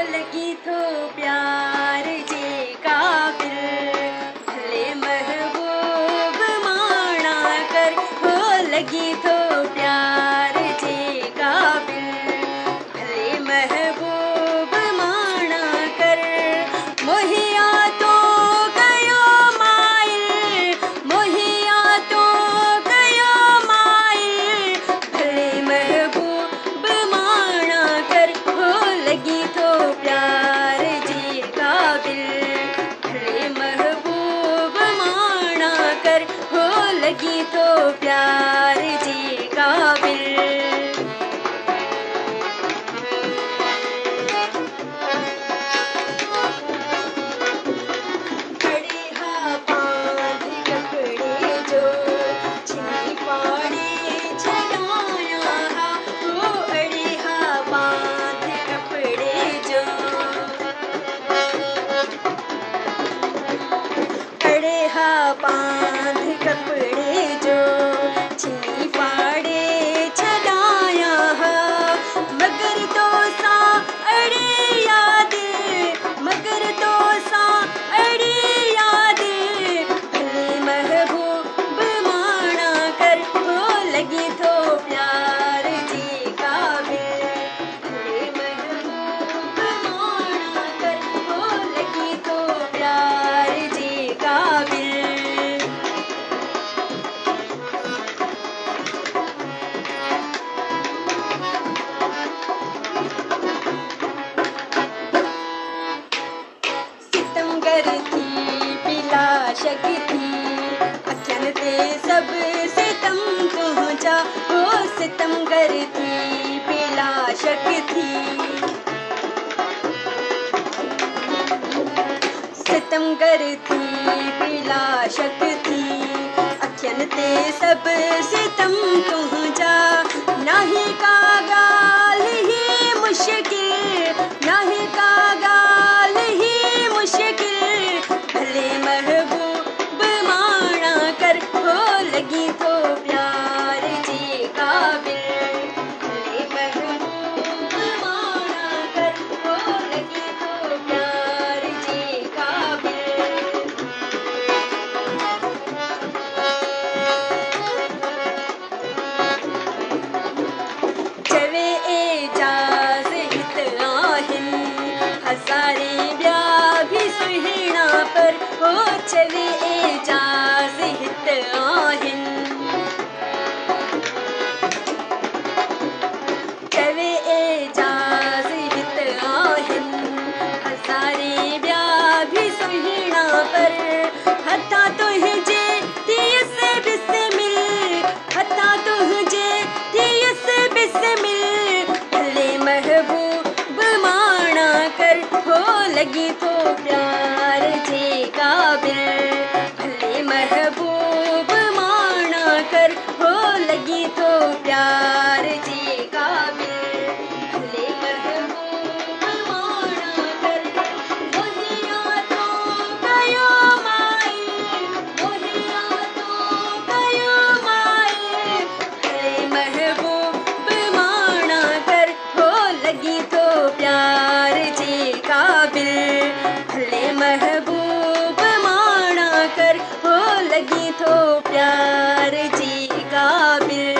लगी तो प्यार जे काबिल, भले महबूब माना कर हो लगी तो प्यार जे काबिल, भले महबूब माना कर। मोहिया तो गयो माइल, मोहिया तो गयो माइल, भले महबूब माना कर हो लगी तो प्यार जे काबिल, भले महबूब माना कर हो लगी तो प्यार जे काबिल। बांध कपड़े जो छिनी फाड़े छलाया हा, मगर तो सा अड़े याद, मगर तो सा अड़े याद, भले महबूब माना कर हो लगी तो प्यार जे काबिल, भले महबूब माना कर हो लगी तो प्यार जे काबिल। थी पिलाशक थी अखियन ते सब सितम तुझा हो, सितमगर थी पिलाशक थी, सितमगर थी पिलाशक थी अखियन ते सब सितम तुझा, नाही का गाल ही मुश्किल, नाही का गाल ही मुश्किल, भले महबूब माना कर हो लगी तो प्यार जे काबिल, भले महबूब माना कर हो लगी तो प्यार जे काबिल। चवे एजाज हित आहिन हज़ारे ॿिया भी सुहिणा पर हो, चवे एजाज हित आहिन, चवे एजाज हित आहिन हज़ारे ॿिया भी सुहिणा पर, हथा तुंहिंजे धीअ से बिस्मिल, हथा तुंहिंजे धीअ से बिस्मिल, भले महबूब माना कर हो लगी तो प्यार जे काबिल, भले महबूब माना कर हो लगी तो प्यार जे काबिल, भले महबूब माना कर। मोहिया तो गयो माइल, मोहिया तो गयो माइल, भले महबूब माना कर हो लगी तो प्यार जे काबिल, भले महबूब माना कर हो लगी तो प्यार जे काबिल।